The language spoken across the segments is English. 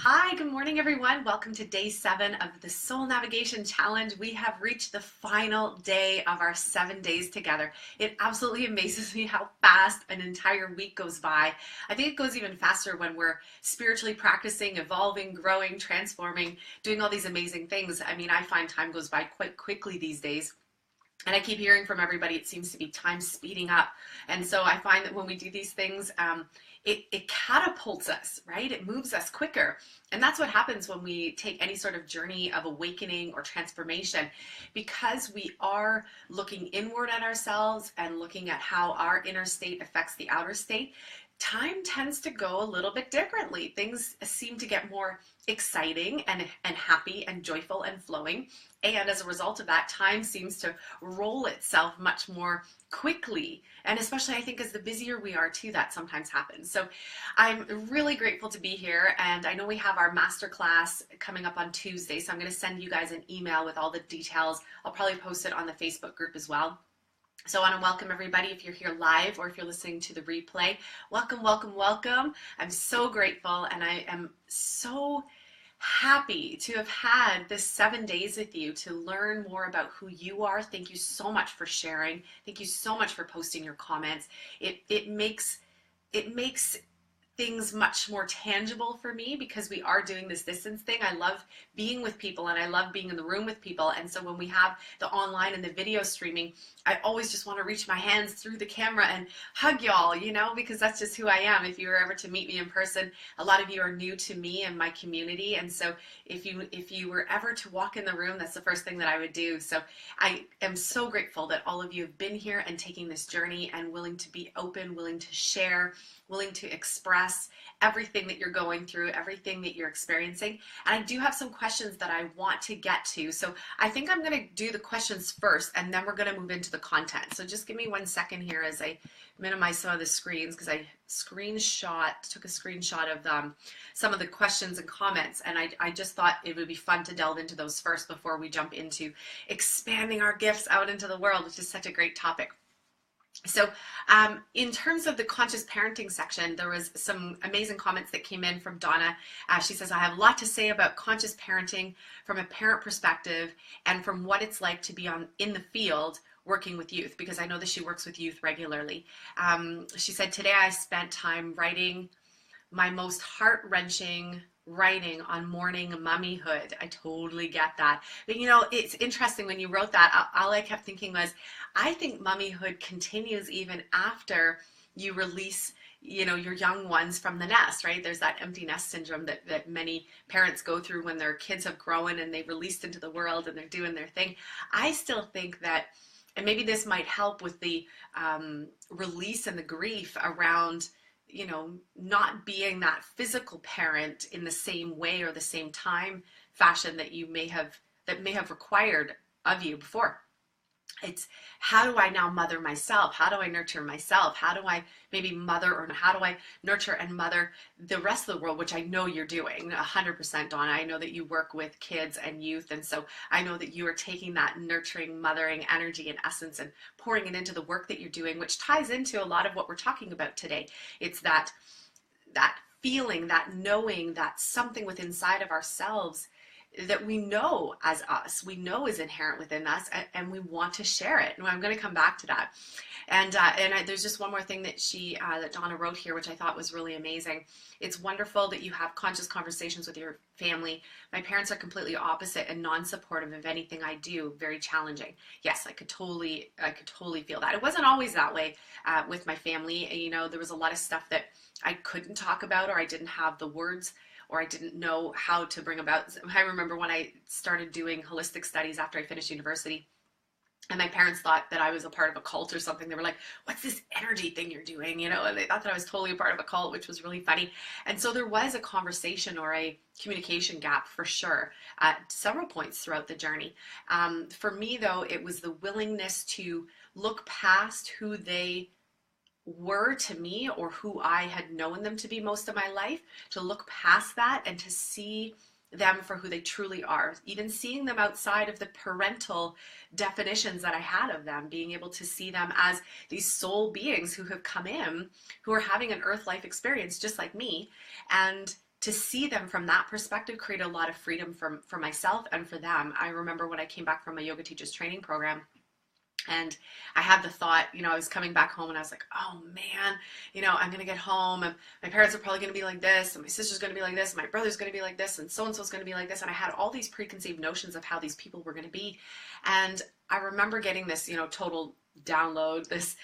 Hi, good morning, everyone. Welcome to day 7 of the Soul Navigation Challenge. We have reached the final day of our 7 days together. It absolutely amazes me how fast an entire week goes by. I think it goes even faster when we're spiritually practicing, evolving, growing, transforming, doing all these amazing things. I mean, I find time goes by quite quickly these days. And I keep hearing from everybody, it seems to be time speeding up. And so I find that when we do these things, it catapults us, right? It moves us quicker. And that's what happens when we take any sort of journey of awakening or transformation, because we are looking inward at ourselves and looking at how our inner state affects the outer state. Time tends to go a little bit differently. Things seem to get more exciting and happy and joyful and flowing. And as a result of that, time seems to roll itself much more quickly. And especially, I think, as the busier we are too, that sometimes happens. So I'm really grateful to be here. And I know we have our masterclass coming up on Tuesday. So I'm going to send you guys an email with all the details. I'll probably post it on the Facebook group as well. So I want to welcome everybody. If you're here live or if you're listening to the replay, welcome, welcome, welcome. I'm so grateful, and I am so happy to have had this 7 days with you to learn more about who you are. Thank you so much for sharing. Thank you so much for posting your comments. It makes things much more tangible for me, because we are doing this distance thing. I love being with people and I love being in the room with people. And so when we have the online and the video streaming, I always just want to reach my hands through the camera and hug y'all, because that's just who I am. If you were ever to meet me in person, a lot of you are new to me and my community. And so if you were ever to walk in the room, that's the first thing that I would do. So I am so grateful that all of you have been here and taking this journey and willing to be open, willing to share, willing to express everything that you're going through, everything that you're experiencing. And I do have some questions that I want to get to. So I think I'm going to do the questions first, and then we're going to move into the content. So just give me 1 second here as I minimize some of the screens, because I took a screenshot of some of the questions and comments. And I just thought it would be fun to delve into those first before we jump into expanding our gifts out into the world, which is such a great topic. So in terms of the conscious parenting section, there was some amazing comments that came in from Donna. She says, I have a lot to say about conscious parenting from a parent perspective and from what it's like to be in the field working with youth, because I know that she works with youth regularly. She said, today I spent time writing my most heart-wrenching writing on mourning mummyhood. I totally get that. But it's interesting when you wrote that, all I kept thinking was, I think mummyhood continues even after you release your young ones from the nest, right? There's that empty nest syndrome that many parents go through when their kids have grown and they've released into the world and they're doing their thing. I still think that, and maybe this might help with the release and the grief around not being that physical parent in the same way or the same time fashion that may have required of you before. It's, how do I now mother myself? How do I nurture myself? How do I maybe mother, or how do I nurture and mother the rest of the world, which I know you're doing 100%, Donna. I know that you work with kids and youth. And so I know that you are taking that nurturing, mothering energy and essence and pouring it into the work that you're doing, which ties into a lot of what we're talking about today. It's that feeling, that knowing that something within inside of ourselves that we know as us, we know is inherent within us, and we want to share it. And I'm going to come back to that. And there's just one more thing that that Donna wrote here, which I thought was really amazing. It's wonderful that you have conscious conversations with your family. My parents are completely opposite and non-supportive of anything I do. Very challenging. Yes, I could totally feel that. It wasn't always that way with my family. There was a lot of stuff that I couldn't talk about, or I didn't have the words, or I didn't know how to bring about. I remember when I started doing holistic studies after I finished university, and my parents thought that I was a part of a cult or something. They were like, what's this energy thing you're doing? And they thought that I was totally a part of a cult, which was really funny. And so there was a conversation or a communication gap for sure at several points throughout the journey. For me, though, it was the willingness to look past who they were to me, or who I had known them to be most of my life, to look past that and to see them for who they truly are, even seeing them outside of the parental definitions that I had of them, being able to see them as these soul beings who have come in, who are having an earth life experience just like me, and to see them from that perspective created a lot of freedom for myself and for them. I remember when I came back from my yoga teachers training program, and I had the thought, I was coming back home and I was like, oh man, I'm going to get home and my parents are probably going to be like this, and my sister's going to be like this, and my brother's going to be like this, and so-and-so's going to be like this. And I had all these preconceived notions of how these people were going to be. And I remember getting this, total download, this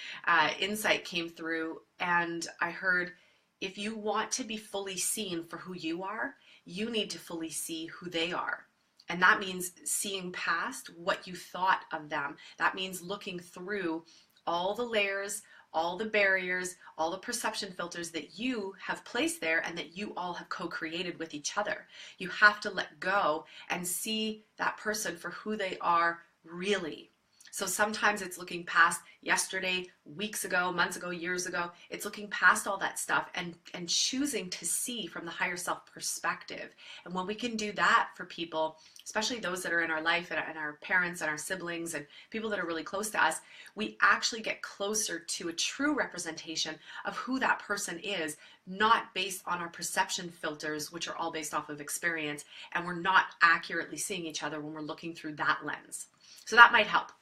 insight came through, and I heard, if you want to be fully seen for who you are, you need to fully see who they are. And that means seeing past what you thought of them. That means looking through all the layers, all the barriers, all the perception filters that you have placed there and that you all have co-created with each other. You have to let go and see that person for who they are really. So sometimes it's looking past yesterday, weeks ago, months ago, years ago. It's looking past all that stuff and choosing to see from the higher self perspective. And when we can do that for people, especially those that are in our life and our parents and our siblings and people that are really close to us, we actually get closer to a true representation of who that person is, not based on our perception filters, which are all based off of experience. And we're not accurately seeing each other when we're looking through that lens. So that might help.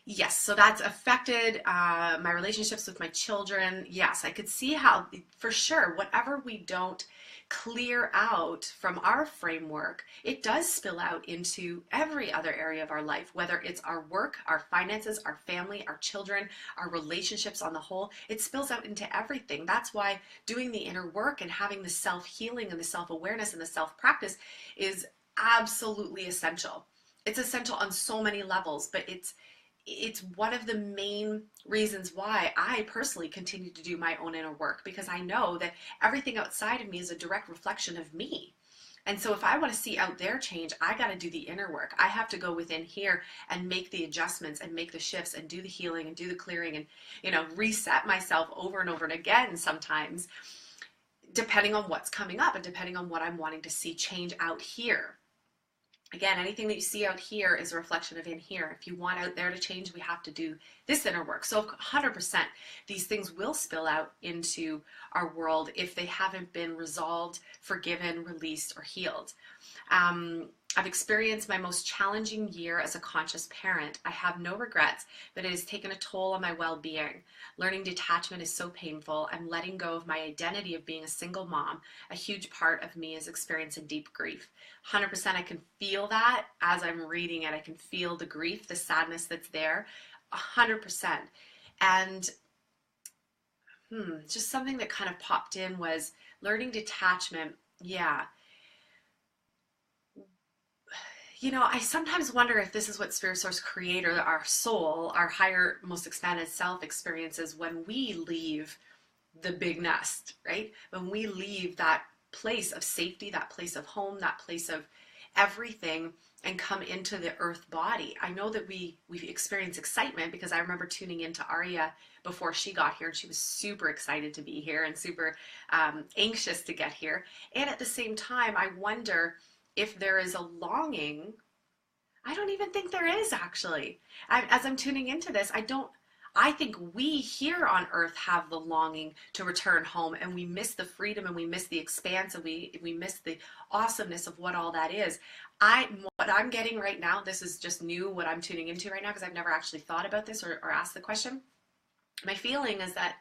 Yes, so that's affected my relationships with my children. Yes, I could see how, for sure, whatever we don't clear out from our framework, it does spill out into every other area of our life, whether it's our work, our finances, our family, our children, our relationships on the whole. It spills out into everything. That's why doing the inner work and having the self-healing and the self-awareness and the self-practice is absolutely essential. It's essential on so many levels, but it's one of the main reasons why I personally continue to do my own inner work, because I know that everything outside of me is a direct reflection of me. And so if I want to see out there change, I got to do the inner work. I have to go within here and make the adjustments and make the shifts and do the healing and do the clearing and, reset myself over and over and again sometimes, depending on what's coming up and depending on what I'm wanting to see change out here. Again, anything that you see out here is a reflection of in here. If you want out there to change, we have to do this inner work. So 100%, these things will spill out into our world if they haven't been resolved, forgiven, released, or healed. I've experienced my most challenging year as a conscious parent. I have no regrets, but it has taken a toll on my well-being. Learning detachment is so painful. I'm letting go of my identity of being a single mom. A huge part of me is experiencing deep grief. 100%, I can feel that as I'm reading it. I can feel the grief, the sadness that's there. 100%. And just something that kind of popped in was learning detachment. Yeah. I sometimes wonder if this is what Spirit Source Creator, our soul, our higher, most expanded self experiences when we leave the big nest, right? When we leave that place of safety, that place of home, that place of everything, and come into the earth body. I know that we experience excitement because I remember tuning into Arya before she got here, and she was super excited to be here and super anxious to get here. And at the same time, I wonder if there is a longing. I don't even think there is, actually. As I'm tuning into this, I think we here on earth have the longing to return home, and we miss the freedom and we miss the expanse and we miss the awesomeness of what all that is. What I'm getting right now, this is just new, what I'm tuning into right now, because I've never actually thought about this or asked the question. My feeling is that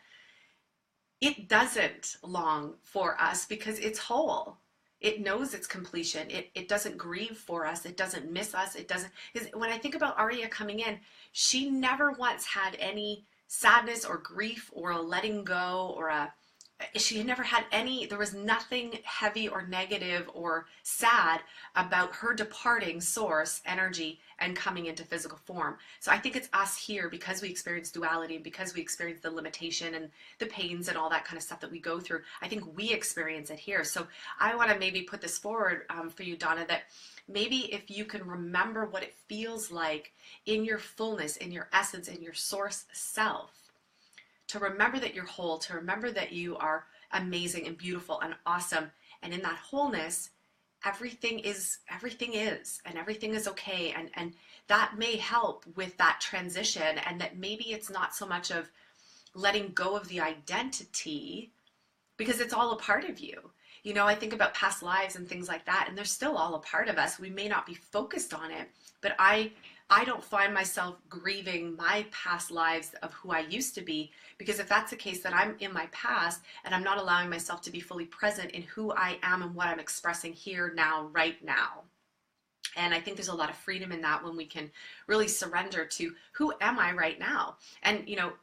it doesn't long for us because it's whole. It knows its completion. It doesn't grieve for us. It doesn't miss us. It doesn't, because when I think about Arya coming in, she never once had any sadness or grief or a letting go she never had any, there was nothing heavy or negative or sad about her departing source energy and coming into physical form. So I think it's us here, because we experience duality and because we experience the limitation and the pains and all that kind of stuff that we go through. I think we experience it here. So I want to maybe put this forward for you, Donna, that maybe if you can remember what it feels like in your fullness, in your essence, in your source self, to remember that you're whole, to remember that you are amazing and beautiful and awesome. And in that wholeness, everything is, and everything is okay. And that may help with that transition, and that maybe it's not so much of letting go of the identity, because it's all a part of you. You know, I think about past lives and things like that, and they're still all a part of us. We may not be focused on it, but I don't find myself grieving my past lives of who I used to be, because if that's the case, then I'm in my past and I'm not allowing myself to be fully present in who I am and what I'm expressing here now, right now. And I think there's a lot of freedom in that when we can really surrender to who am I right now? And, you know,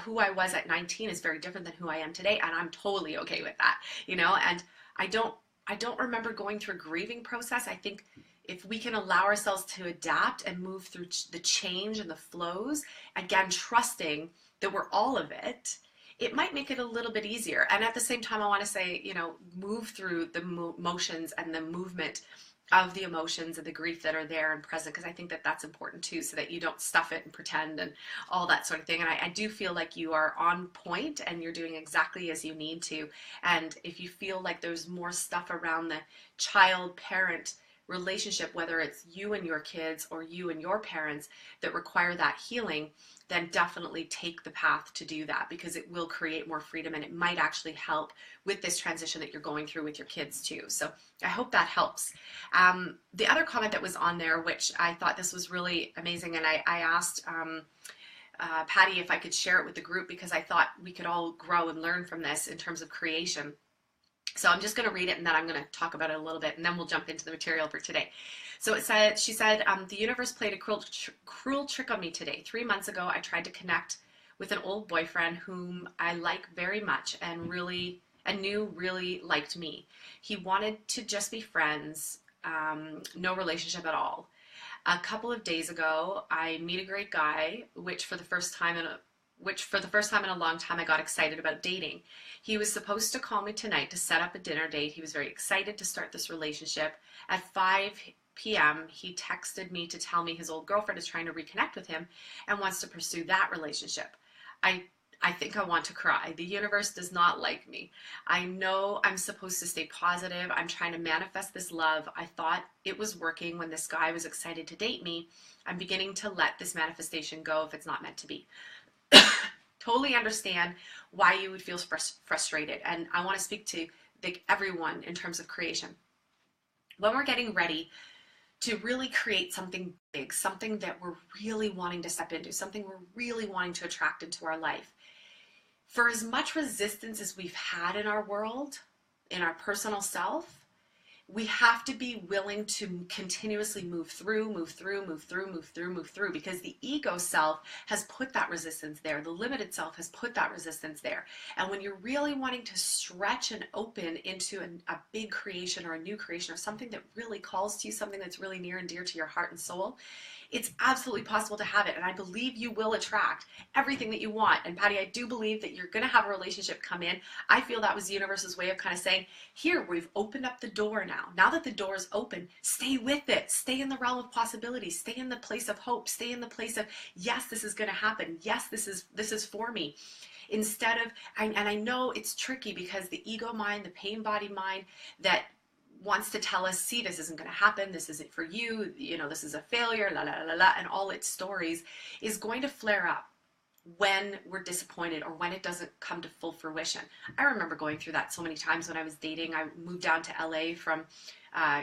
who I was at 19 is very different than who I am today. And I'm totally okay with that, you know, and I don't remember going through a grieving process. I think if we can allow ourselves to adapt and move through the change and the flows, again, trusting that we're all of it, it might make it a little bit easier. And at the same time, I want to say, you know, move through the motions and the movement of the emotions and the grief that are there and present, because I think that that's important too, so that you don't stuff it and pretend and all that sort of thing. And I do feel like you are on point and you're doing exactly as you need to. And if you feel like there's more stuff around the child-parent relationship, whether it's you and your kids or you and your parents, that require that healing, then definitely take the path to do that, because it will create more freedom and it might actually help with this transition that you're going through with your kids too. So I hope that helps. The other comment that was on there, which I thought this was really amazing, and I asked Patty if I could share it with the group, because I thought we could all grow and learn from this in terms of creation. So I'm just going to read it and then I'm going to talk about it a little bit, and then we'll jump into the material for today. So it said, she said, the universe played a cruel trick on me today. 3 months ago, I tried to connect with an old boyfriend whom I like very much and knew really liked me. He wanted to just be friends, no relationship at all. A couple of days ago, I meet a great guy, which for the first time in a long time I got excited about dating. He was supposed to call me tonight to set up a dinner date. He was very excited to start this relationship. At 5 p.m., he texted me to tell me his old girlfriend is trying to reconnect with him and wants to pursue that relationship. I think I want to cry. The universe does not like me. I know I'm supposed to stay positive. I'm trying to manifest this love. I thought it was working when this guy was excited to date me. I'm beginning to let this manifestation go if it's not meant to be. Totally understand why you would feel frustrated, and I want to speak to everyone in terms of creation. When we're getting ready to really create something big, something that we're really wanting to step into, something we're really wanting to attract into our life, for as much resistance as we've had in our world, in our personal self, we have to be willing to continuously move through, because the ego self has put that resistance there. The limited self has put that resistance there. And when you're really wanting to stretch and open into a big creation or a new creation or something that really calls to you, something that's really near and dear to your heart and soul, it's absolutely possible to have it. And I believe you will attract everything that you want. And Patty, I do believe that you're going to have a relationship come in. I feel that was the universe's way of kind of saying, here, we've opened up the door now. Now that the door is open, stay with it. Stay in the realm of possibility. Stay in the place of hope. Stay in the place of, yes, this is going to happen. Yes, this is for me. Instead of, and I know it's tricky because the ego mind, the pain body mind that wants to tell us, see, this isn't going to happen, this isn't for you, you know, this is a failure, la la la la, and all its stories, is going to flare up when we're disappointed or when it doesn't come to full fruition. I remember going through that so many times when I was dating. I moved down to LA from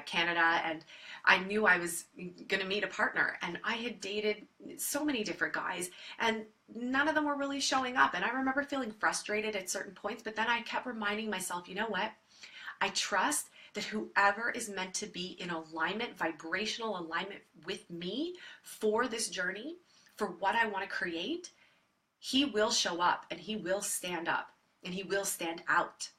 Canada, and I knew I was going to meet a partner, and I had dated so many different guys, and none of them were really showing up. And I remember feeling frustrated at certain points, but then I kept reminding myself, you know what? I trust that whoever is meant to be in alignment, vibrational alignment with me for this journey, for what I want to create, he will show up and he will stand up and he will stand out.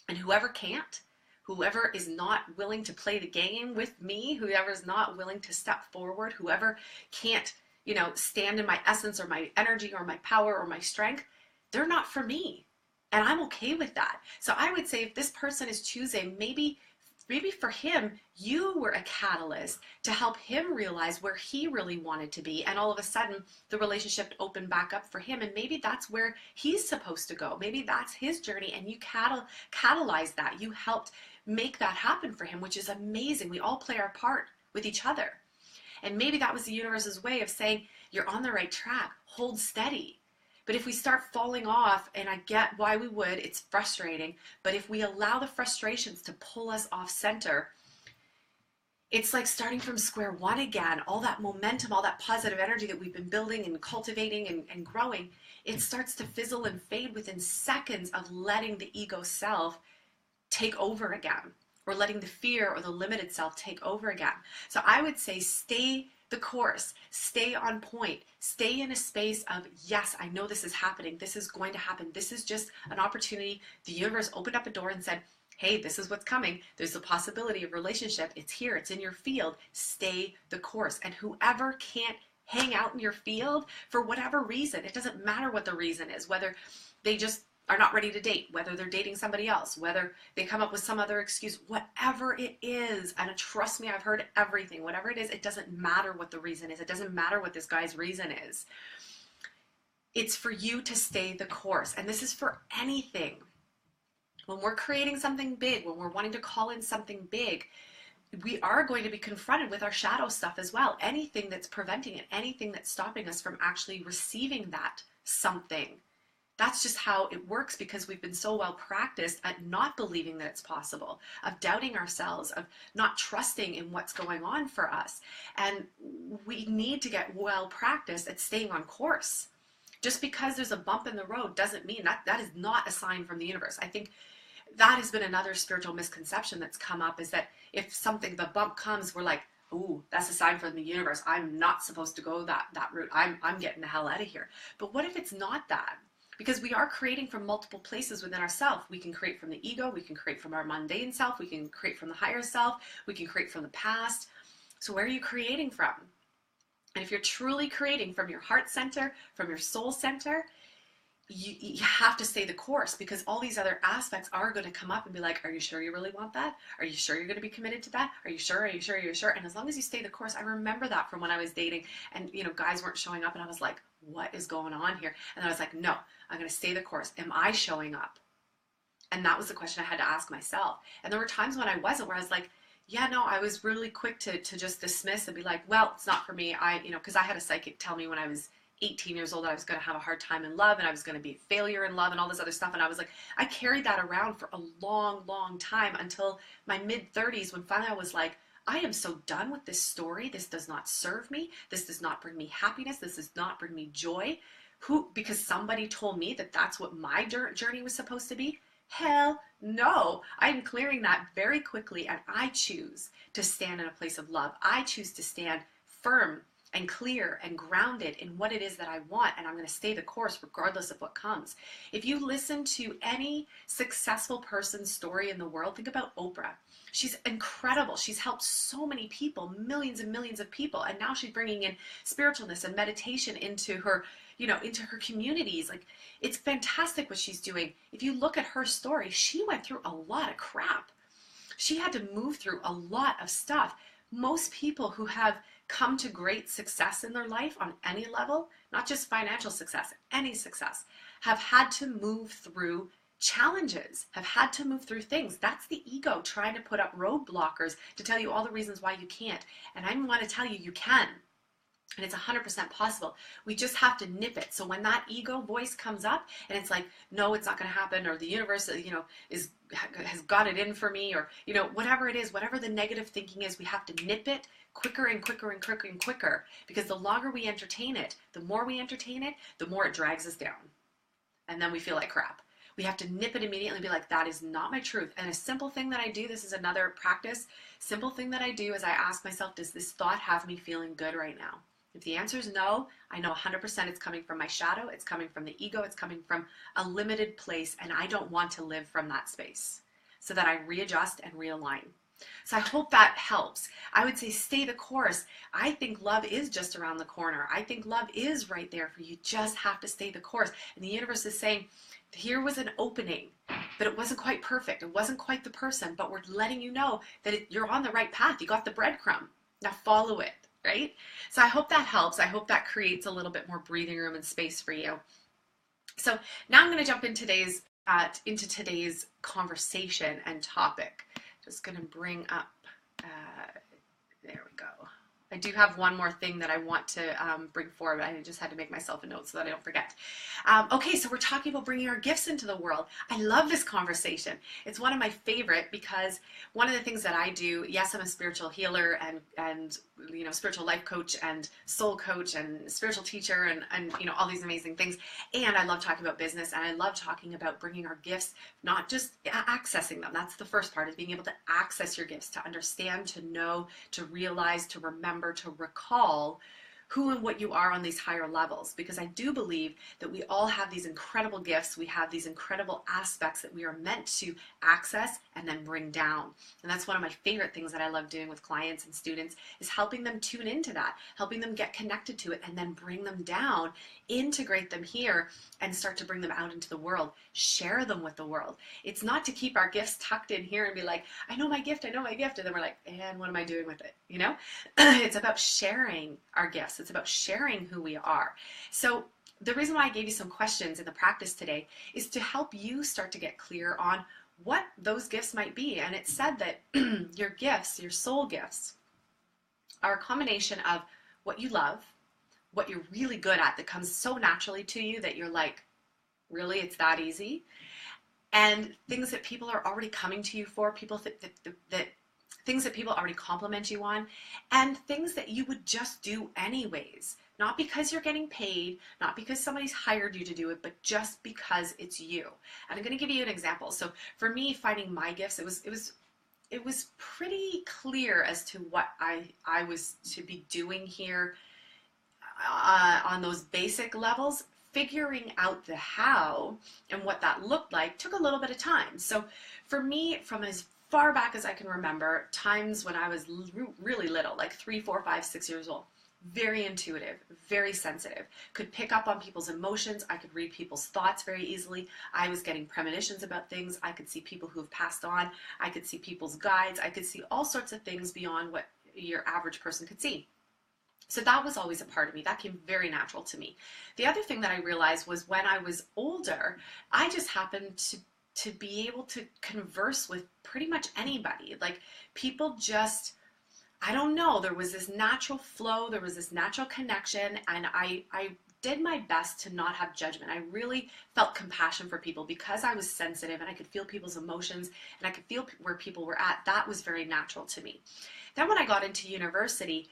And whoever can't, whoever is not willing to play the game with me, whoever is not willing to step forward, whoever can't, you know, stand in my essence or my energy or my power or my strength, they're not for me. And I'm okay with that. So I would say if this person is choosing, maybe for him, you were a catalyst to help him realize where he really wanted to be. And all of a sudden, the relationship opened back up for him. And maybe that's where he's supposed to go. Maybe that's his journey. And you catalyzed that. You helped make that happen for him, which is amazing. We all play our part with each other. And maybe that was the universe's way of saying, you're on the right track. Hold steady. But if we start falling off, and I get why we would, it's frustrating, but if we allow the frustrations to pull us off center, it's like starting from square one again. All that momentum, all that positive energy that we've been building and cultivating and growing, it starts to fizzle and fade within seconds of letting the ego self take over again, or letting the fear or the limited self take over again. So I would say stay the course, stay on point, stay in a space of, yes, I know this is happening, this is going to happen, this is just an opportunity. The universe opened up a door and said, hey, this is what's coming. There's a possibility of relationship. It's here. It's in your field. Stay the course. And whoever can't hang out in your field for whatever reason, it doesn't matter what the reason is, whether they just are not ready to date, whether they're dating somebody else, whether they come up with some other excuse, whatever it is, and trust me, I've heard everything, whatever it is, it doesn't matter what the reason is. It doesn't matter what this guy's reason is. It's for you to stay the course. And this is for anything. When we're creating something big, when we're wanting to call in something big, we are going to be confronted with our shadow stuff as well. Anything that's preventing it, anything that's stopping us from actually receiving that something. That's just how it works, because we've been so well practiced at not believing that it's possible, of doubting ourselves, of not trusting in what's going on for us. And we need to get well practiced at staying on course. Just because there's a bump in the road doesn't mean that is not a sign from the universe. I think that has been another spiritual misconception that's come up, is that if the bump comes, we're like, ooh, that's a sign from the universe. I'm not supposed to go that route. I'm getting the hell out of here. But what if it's not that? Because we are creating from multiple places within ourselves. We can create from the ego. We can create from our mundane self. We can create from the higher self. We can create from the past. So where are you creating from? And if you're truly creating from your heart center, from your soul center, you have to stay the course, because all these other aspects are going to come up and be like, are you sure you really want that? Are you sure you're going to be committed to that? Are you sure? Are you sure? Are you sure? And as long as you stay the course, I remember that from when I was dating and, guys weren't showing up and I was like, what is going on here? And then I was like, no, I'm going to stay the course. Am I showing up? And that was the question I had to ask myself. And there were times when I wasn't, where I was like, yeah, no, I was really quick to just dismiss and be like, well, it's not for me. Because I had a psychic tell me when I was 18 years old that I was going to have a hard time in love and I was going to be a failure in love and all this other stuff. And I was like, I carried that around for a long, long time, until my mid-30s, when finally I was like, I am so done with this story. This does not serve me. This does not bring me happiness. This does not bring me joy. Because somebody told me that that's what my journey was supposed to be? Hell no. I'm clearing that very quickly, and I choose to stand in a place of love. I choose to stand firm and clear and grounded in what it is that I want, and I'm going to stay the course regardless of what comes. If you listen to any successful person's story in the world, think about Oprah. She's incredible. She's helped so many people, millions and millions of people, and now she's bringing in spiritualness and meditation into her, into her communities. Like, it's fantastic what she's doing. If you look at her story, she went through a lot of crap. She had to move through a lot of stuff. Most people who have come to great success in their life on any level, not just financial success, any success, have had to move through challenges, have had to move through things. That's the ego trying to put up roadblockers to tell you all the reasons why you can't. And I want to tell you, you can. And it's 100% possible. We just have to nip it. So when that ego voice comes up and it's like, no, it's not going to happen, or the universe, has got it in for me, or, whatever it is, whatever the negative thinking is, we have to nip it quicker and quicker and quicker and quicker, because the longer we entertain it, the more we entertain it, the more it drags us down. And then we feel like crap. We have to nip it immediately and be like, that is not my truth. And a simple thing that I do, this is another practice, simple thing that I do is I ask myself, does this thought have me feeling good right now? If the answer is no, I know 100% it's coming from my shadow, it's coming from the ego, it's coming from a limited place, and I don't want to live from that space. So that I readjust and realign. So I hope that helps. I would say stay the course. I think love is just around the corner. I think love is right there for you. You just have to stay the course. And the universe is saying, here was an opening, but it wasn't quite perfect. It wasn't quite the person, but we're letting you know that you're on the right path. You got the breadcrumb. Now follow it. Right? So I hope that helps. I hope that creates a little bit more breathing room and space for you. So now I'm going to jump into today's conversation and topic. Just going to bring up, there we go. I do have one more thing that I want to bring forward. I just had to make myself a note so that I don't forget. Okay, so we're talking about bringing our gifts into the world. I love this conversation. It's one of my favorite because one of the things that I do, yes, I'm a spiritual healer and spiritual life coach and soul coach and spiritual teacher and all these amazing things. And I love talking about business, and I love talking about bringing our gifts, not just accessing them. That's the first part, is being able to access your gifts, to understand, to know, to realize, to remember, to recall who and what you are on these higher levels, because I do believe that we all have these incredible gifts. We have these incredible aspects that we are meant to access and then bring down. And that's one of my favorite things that I love doing with clients and students, is helping them tune into that, helping them get connected to it, and then bring them down, integrate them here, and start to bring them out into the world, share them with the world. It's not to keep our gifts tucked in here and be like, I know my gift, and then we're like, and what am I doing with it? It's about sharing our gifts. It's about sharing who we are. So the reason why I gave you some questions in the practice today is to help you start to get clear on what those gifts might be. And it said that your gifts, your soul gifts, are a combination of what you love, what you're really good at that comes so naturally to you that you're like, really, it's that easy, and things that people are already coming to you for, people that things that people already compliment you on, and things that you would just do anyways, not because you're getting paid, not because somebody's hired you to do it, but just because it's you. And I'm going to give you an example. So for me, finding my gifts, it was pretty clear as to what I was to be doing here on those basic levels. Figuring out the how and what that looked like took a little bit of time. So for me, from as far back as I can remember, times when I was really little, like 3, 4, 5, 6 years old, very intuitive, very sensitive, could pick up on people's emotions. I could read people's thoughts very easily. I was getting premonitions about things. I could see people who have passed on. I could see people's guides. I could see all sorts of things beyond what your average person could see. So that was always a part of me. That came very natural to me. The other thing that I realized was when I was older, I just happened to be able to converse with pretty much anybody. Like, people just, I don't know, there was this natural flow, there was this natural connection, and I did my best to not have judgment. I really felt compassion for people because I was sensitive and I could feel people's emotions and I could feel where people were at. That was very natural to me. Then when I got into university,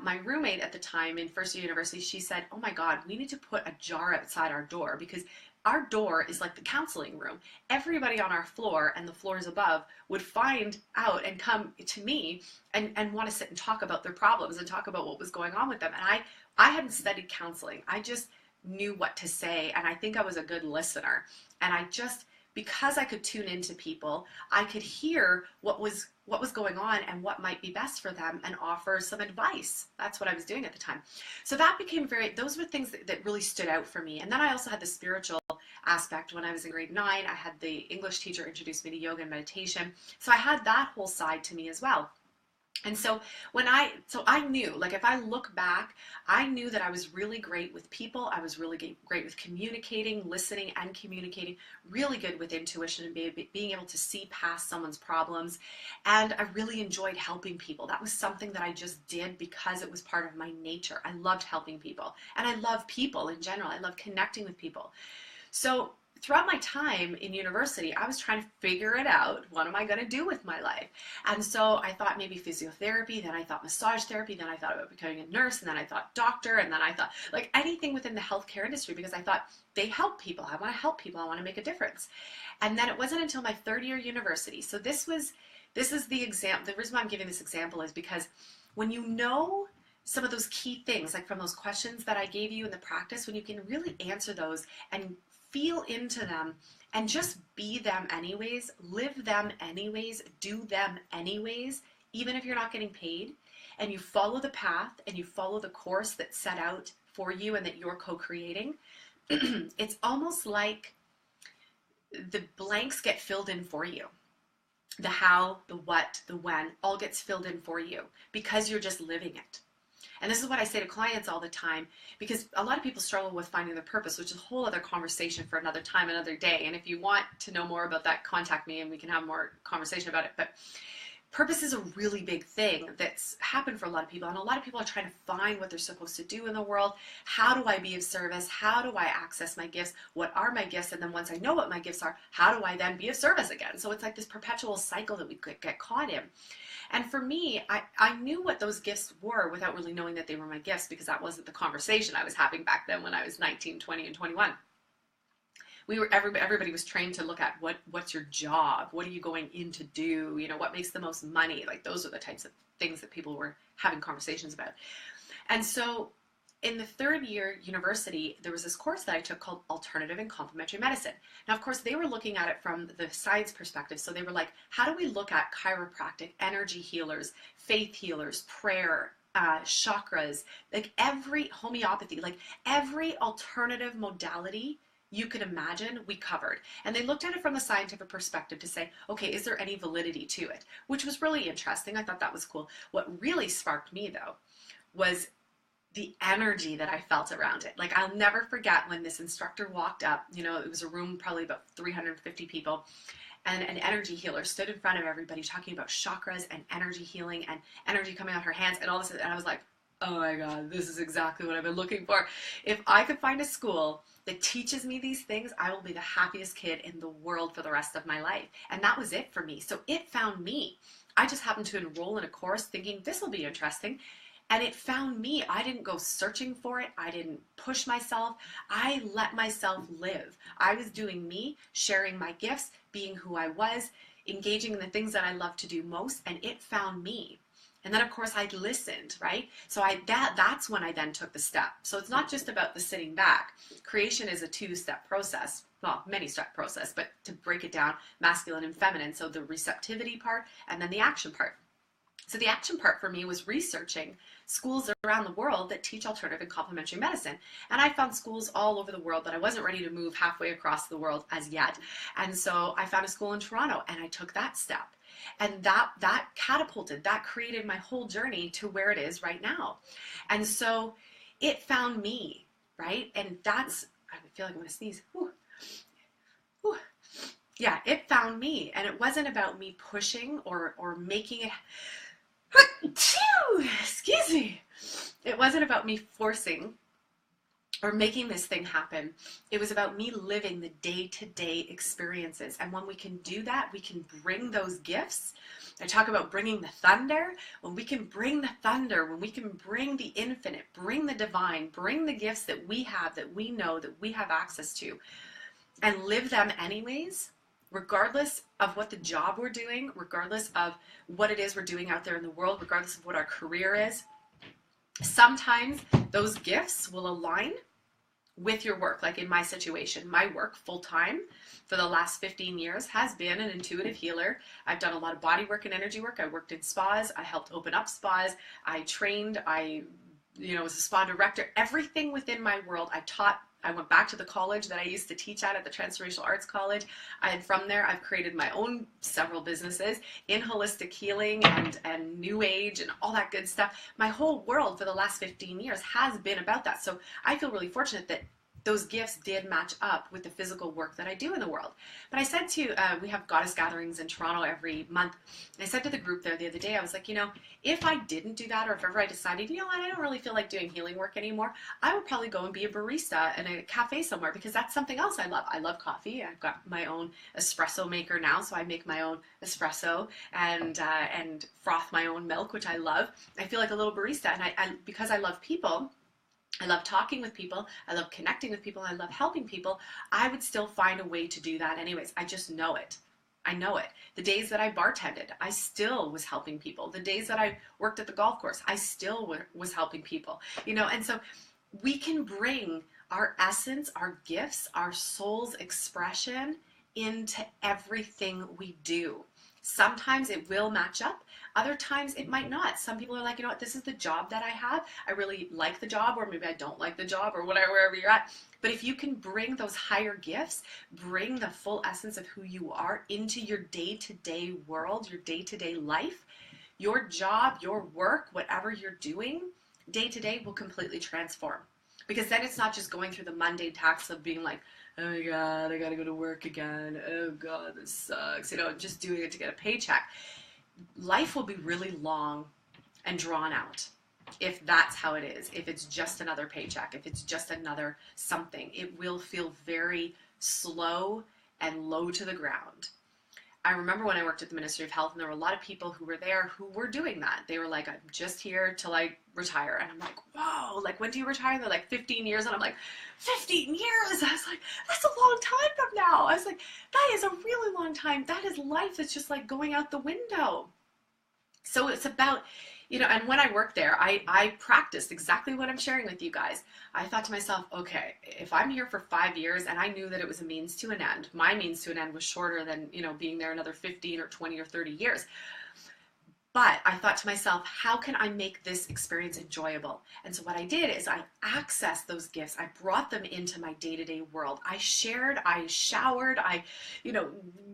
my roommate at the time in first year university, she said, oh my God, we need to put a jar outside our door, because our door is like the counseling room. Everybody on our floor and the floors above would find out and come to me and want to sit and talk about their problems and talk about what was going on with them. And I hadn't studied counseling. I just knew what to say, and I think I was a good listener. And I just, because I could tune into people, I could hear what was going on and what might be best for them and offer some advice. That's what I was doing at the time. So that became those were things that really stood out for me. And then I also had the spiritual aspect. When I was in grade 9, I had the English teacher introduce me to yoga and meditation. So I had that whole side to me as well. And so I knew, like, if I look back, I knew that I was really great with people. I was really great with communicating, listening and communicating, really good with intuition and being able to see past someone's problems. And I really enjoyed helping people. That was something that I just did because it was part of my nature. I loved helping people, and I love people in general. I love connecting with people. So throughout my time in university, I was trying to figure it out. What am I going to do with my life? And so I thought maybe physiotherapy, then I thought massage therapy, then I thought about becoming a nurse, and then I thought doctor, and then I thought like anything within the healthcare industry, because I thought they help people. I want to help people. I want to make a difference. And then it wasn't until my third year university. So this is the example. The reason why I'm giving this example is because when you know some of those key things, like from those questions that I gave you in the practice, when you can really answer those and feel into them and just be them anyways, live them anyways, do them anyways, even if you're not getting paid, and you follow the path and you follow the course that's set out for you and that you're co-creating, it's almost like the blanks get filled in for you. The how, the what, the when, all gets filled in for you because you're just living it. And this is what I say to clients all the time, because a lot of people struggle with finding their purpose, which is a whole other conversation for another time, another day. And if you want to know more about that, contact me and we can have more conversation about it. But purpose is a really big thing that's happened for a lot of people, and a lot of people are trying to find what they're supposed to do in the world. How do I be of service? How do I access my gifts? What are my gifts? And then once I know what my gifts are, how do I then be of service again? So it's like this perpetual cycle that we could get caught in. And for me, I knew what those gifts were without really knowing that they were my gifts, because that wasn't the conversation I was having back then when I was 19, 20, and 21. Everybody was trained to look at what's your job, what are you going in to do, what makes the most money. Like, those are the types of things that people were having conversations about. And so in the third year university, there was this course that I took called Alternative and Complementary Medicine. Now, of course, they were looking at it from the science perspective. So they were like, how do we look at chiropractic, energy healers, faith healers, prayer, chakras, like every homeopathy, like every alternative modality you could imagine, we covered. And they looked at it from the scientific perspective to say, okay, is there any validity to it? Which was really interesting. I thought that was cool. What really sparked me, though, was the energy that I felt around it. Like, I'll never forget when this instructor walked up, it was a room probably about 350 people, and an energy healer stood in front of everybody talking about chakras and energy healing and energy coming out her hands and all this. And I was like, oh my God, this is exactly what I've been looking for. If I could find a school that teaches me these things, I will be the happiest kid in the world for the rest of my life. And that was it for me. So it found me. I just happened to enroll in a course thinking this will be interesting. And it found me. I didn't go searching for it. I didn't push myself. I let myself live. I was doing me, sharing my gifts, being who I was, engaging in the things that I love to do most, and it found me. And then, of course, I listened, right? So that's when I then took the step. So it's not just about the sitting back. Creation is a two-step process. Well, many-step process, but to break it down, masculine and feminine. So the receptivity part and then the action part. So the action part for me was researching schools around the world that teach alternative and complementary medicine. And I found schools all over the world, but I wasn't ready to move halfway across the world as yet. And so I found a school in Toronto, and I took that step. And that catapulted, that created my whole journey to where it is right now. And so it found me, right? And that's, I feel like I'm going to sneeze. Whew. Whew. Yeah, it found me. And it wasn't about me pushing or making it, excuse me. It wasn't about me forcing or making this thing happen. It was about me living the day-to-day experiences. And when we can do that, we can bring those gifts. I talk about bringing the thunder. When we can bring the thunder, when we can bring the infinite, bring the divine, bring the gifts that we have, that we know, that we have access to, and live them anyways, regardless of what the job we're doing, regardless of what it is we're doing out there in the world, regardless of what our career is, sometimes those gifts will align with your work. Like in my situation, my work full-time for the last 15 years has been an intuitive healer. I've done a lot of body work and energy work. I worked in spas. I helped open up spas. I trained. I was a spa director. Everything within my world I taught. I went back to the college that I used to teach at the Transformational Arts College. And from there, I've created my own several businesses in holistic healing and new age and all that good stuff. My whole world for the last 15 years has been about that. So I feel really fortunate that those gifts did match up with the physical work that I do in the world. But I said to, we have goddess gatherings in Toronto every month. And I said to the group there the other day, I was like, if I didn't do that, or if ever I decided, I don't really feel like doing healing work anymore, I would probably go and be a barista in a cafe somewhere, because that's something else I love. I love coffee. I've got my own espresso maker now, so I make my own espresso and froth my own milk, which I love. I feel like a little barista, and because I love people, I love talking with people, I love connecting with people, I love helping people, I would still find a way to do that anyways. I just know it. I know it. The days that I bartended, I still was helping people. The days that I worked at the golf course, I still was helping people. And so we can bring our essence, our gifts, our soul's expression into everything we do. Sometimes it will match up. Other times it might not. Some people are like, this is the job that I have. I really like the job, or maybe I don't like the job, or whatever, wherever you're at. But if you can bring those higher gifts, bring the full essence of who you are into your day-to-day world, your day-to-day life, your job, your work, whatever you're doing, day-to-day will completely transform. Because then it's not just going through the mundane tasks of being like, oh my God, I gotta go to work again. Oh God, this sucks. Just doing it to get a paycheck. life will be really long and drawn out if that's how it is. If it's just another paycheck, if it's just another something, it will feel very slow and low to the ground. I remember when I worked at the Ministry of Health, and there were a lot of people who were there who were doing that. They were like, I'm just here till I retire. And I'm like, whoa, like, when do you retire? And they're like, 15 years. And I'm like, 15 years? I was like, that's a long time from now. I was like, that is a really long time. That is life that's just like going out the window. So it's about, and when I worked there, I practiced exactly what I'm sharing with you guys. I thought to myself, okay, if I'm here for 5 years, and I knew that it was a means to an end, my means to an end was shorter than, being there another 15 or 20 or 30 years. But I thought to myself, how can I make this experience enjoyable? And so what I did is I accessed those gifts. I brought them into my day-to-day world. I shared, I showered, I,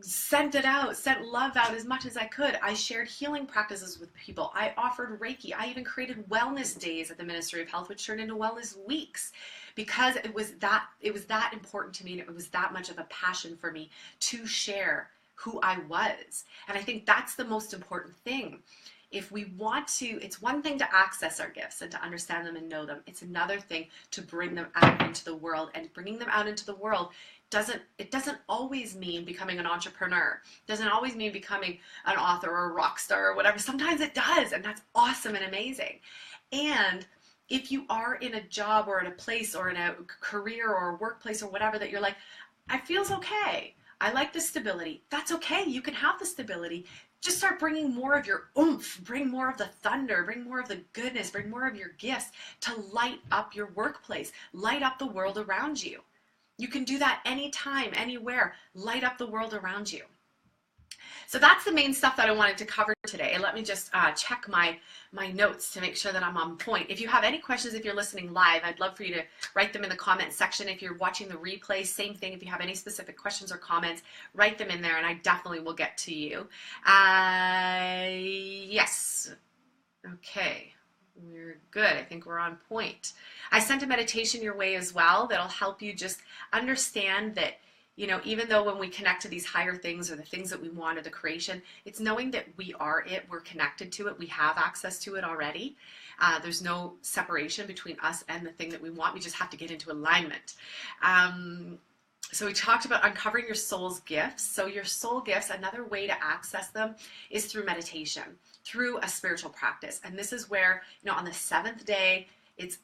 sent it out, sent love out as much as I could. I shared healing practices with people. I offered Reiki. I even created wellness days at the Ministry of Health, which turned into wellness weeks, because it was that important to me, and it was that much of a passion for me to share who I was. And I think that's the most important thing. If we want to, it's one thing to access our gifts and to understand them and know them. It's another thing to bring them out into the world. And bringing them out into the world doesn't always mean becoming an entrepreneur. It doesn't always mean becoming an author or a rock star or whatever. Sometimes it does, and that's awesome and amazing. And if you are in a job or in a place or in a career or a workplace or whatever that you're like, I feels okay, I like the stability. That's okay. You can have the stability. Just start bringing more of your oomph, bring more of the thunder, bring more of the goodness, bring more of your gifts to light up your workplace, light up the world around you. You can do that anytime, anywhere. Light up the world around you. So that's the main stuff that I wanted to cover today. And let me just check my notes to make sure that I'm on point. If you have any questions, if you're listening live, I'd love for you to write them in the comment section. If you're watching the replay, same thing. If you have any specific questions or comments, write them in there, and I definitely will get to you. Yes. Okay. We're good. I think we're on point. I sent a meditation your way as well that'll help you just understand that, even though when we connect to these higher things or the things that we want or the creation, it's knowing that we are it, we're connected to it, we have access to it already. There's no separation between us and the thing that we want. We just have to get into alignment. So we talked about uncovering your soul's gifts. So your soul gifts, another way to access them is through meditation, through a spiritual practice. And this is where, on the 7th day, it's,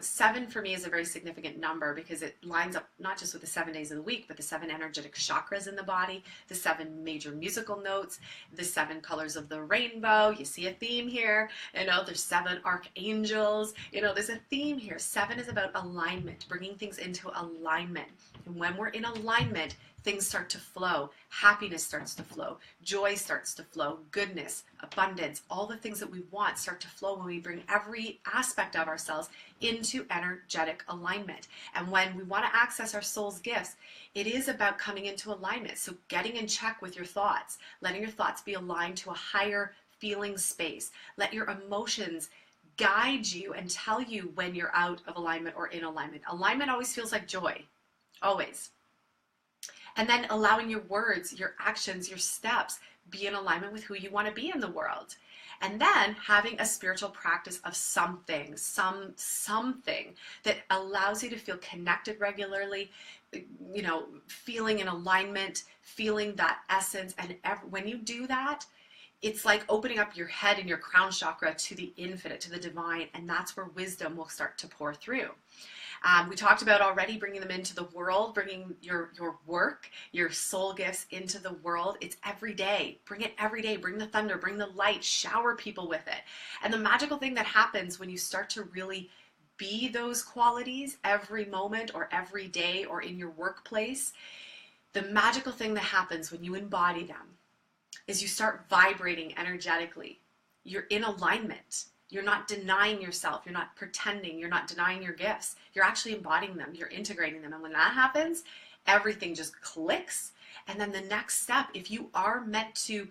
7 for me is a very significant number because it lines up not just with the 7 days of the week, but the 7 energetic chakras in the body, the 7 major musical notes, the 7 colors of the rainbow. You see a theme here. There's 7 archangels. There's a theme here. 7 is about alignment, bringing things into alignment. And when we're in alignment, things start to flow. Happiness starts to flow. Joy starts to flow. Goodness, abundance, all the things that we want start to flow when we bring every aspect of ourselves into energetic alignment. And when we want to access our soul's gifts, it is about coming into alignment. So getting in check with your thoughts, letting your thoughts be aligned to a higher feeling space. Let your emotions guide you and tell you when you're out of alignment or in alignment. Alignment always feels like joy. Always. And then allowing your words, your actions, your steps be in alignment with who you want to be in the world. And then having a spiritual practice of something that allows you to feel connected regularly, feeling in alignment, feeling that essence. And when you do that, it's like opening up your head and your crown chakra to the infinite, to the divine, and that's where wisdom will start to pour through. We talked about already bringing them into the world, bringing your work, your soul gifts into the world. It's every day. Bring it every day. Bring the thunder, bring the light, shower people with it. And the magical thing that happens when you start to really be those qualities every moment or every day or in your workplace, the magical thing that happens when you embody them is you start vibrating energetically. You're in alignment. You're not denying yourself. You're not pretending. You're not denying your gifts. You're actually embodying them. You're integrating them. And when that happens, everything just clicks. And then the next step, if you are meant to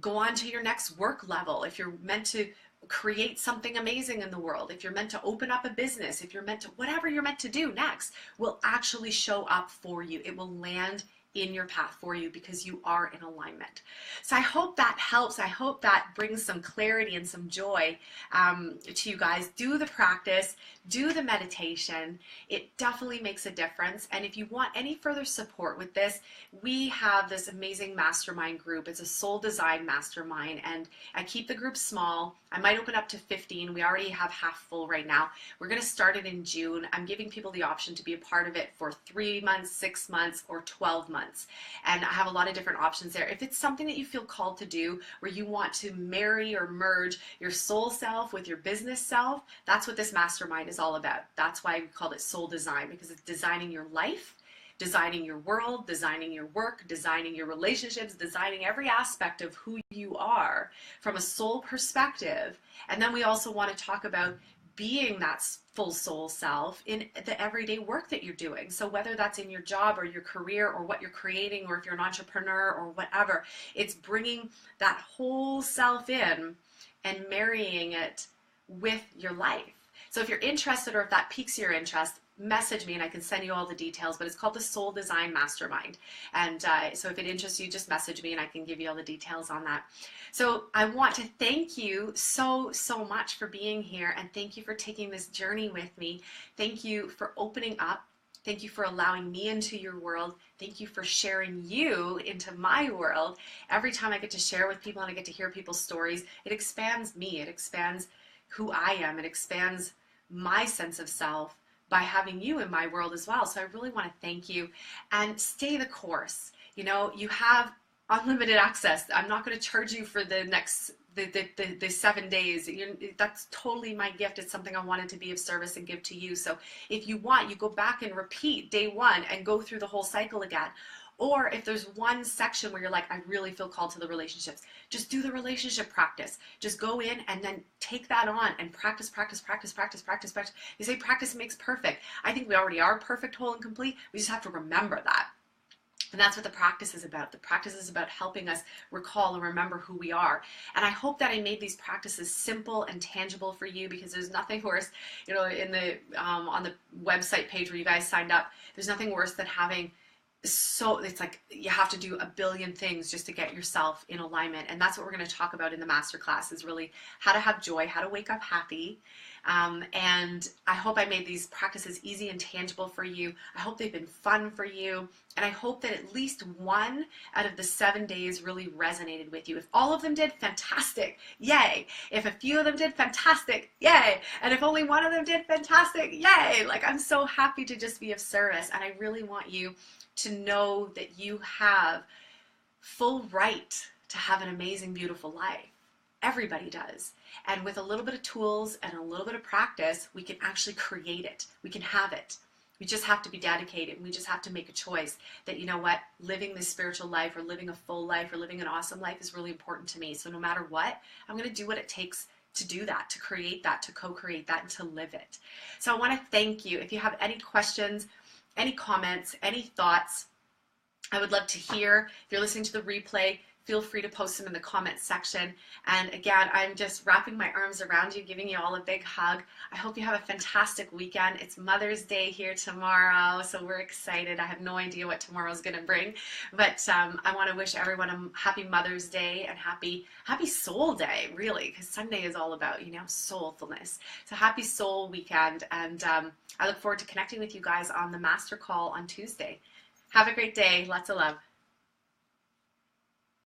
go on to your next work level, if you're meant to create something amazing in the world, if you're meant to open up a business, if you're meant to, whatever you're meant to do next will actually show up for you. It will land in your path for you because you are in alignment. So I hope that helps. I hope that brings some clarity and some joy to you guys. Do the practice, do the meditation. It definitely makes a difference. And if you want any further support with this, we have this amazing mastermind group. It's a soul design mastermind, and I keep the group small. I might open up to 15. We already have half full right now. We're going to start it in June. I'm giving people the option to be a part of it for 3 months, 6 months, or 12 months. And I have a lot of different options there. If it's something that you feel called to do, where you want to marry or merge your soul self with your business self, that's what this mastermind is all about. That's why we called it soul design, because it's designing your life, designing your world, designing your work, designing your relationships, designing every aspect of who you are from a soul perspective. And then we also want to talk about being that full soul self in the everyday work that you're doing. So whether that's in your job or your career or what you're creating, or if you're an entrepreneur or whatever, it's bringing that whole self in and marrying it with your life. So if you're interested, or if that piques your interest, message me and I can send you all the details. But it's called the Soul Design Mastermind. And so if it interests you, just message me and I can give you all the details on that. So I want to thank you so much for being here, and thank you for taking this journey with me. Thank you for opening up. Thank you for allowing me into your world. Thank you for sharing you into my world. Every time I get to share with people and I get to hear people's stories, it expands me. It expands who I am. It expands my sense of self by having you in my world as well. So I really want to thank you, and stay the course. You know, you have unlimited access. I'm not going to charge you for the next the 7 days. That's totally my gift. It's something I wanted to be of service and give to you. So if you want, you go back and repeat day 1 and go through the whole cycle again. Or if there's one section where you're like, I really feel called to the relationships, just do the relationship practice. Just go in and then take that on and practice. You say practice makes perfect. I think we already are perfect, whole, and complete. We just have to remember that. And that's what the practice is about. The practice is about helping us recall and remember who we are. And I hope that I made these practices simple and tangible for you, because there's nothing worse, you know, in the on the website page where you guys signed up, there's nothing worse than having, so it's like you have to do a billion things just to get yourself in alignment. And that's what we're going to talk about in the masterclass, is really how to have joy, how to wake up happy. And I hope I made these practices easy and tangible for you. I hope they've been fun for you. And I hope that at least 1 out of the 7 days really resonated with you. If all of them did, fantastic, yay. If a few of them did, fantastic, yay. And if only 1 of them did, fantastic, yay. Like, I'm so happy to just be of service. And I really want you to know that you have full right to have an amazing, beautiful life. Everybody does. And with a little bit of tools and a little bit of practice, we can actually create it. We can have it. We just have to be dedicated. We just have to make a choice that, you know what, living this spiritual life, or living a full life, or living an awesome life is really important to me. So no matter what, I'm going to do what it takes to do that, to create that, to co-create that, and to live it. So I want to thank you. If you have any questions, any comments, any thoughts, I would love to hear. If you're listening to the replay, feel free to post them in the comments section. And again, I'm just wrapping my arms around you, giving you all a big hug. I hope you have a fantastic weekend. It's Mother's Day here tomorrow, so we're excited. I have no idea what tomorrow's going to bring, but I want to wish everyone a happy Mother's Day and happy Soul Day, really, because Sunday is all about, you know, soulfulness. So happy Soul Weekend, and I look forward to connecting with you guys on the Master Call on Tuesday. Have a great day. Lots of love.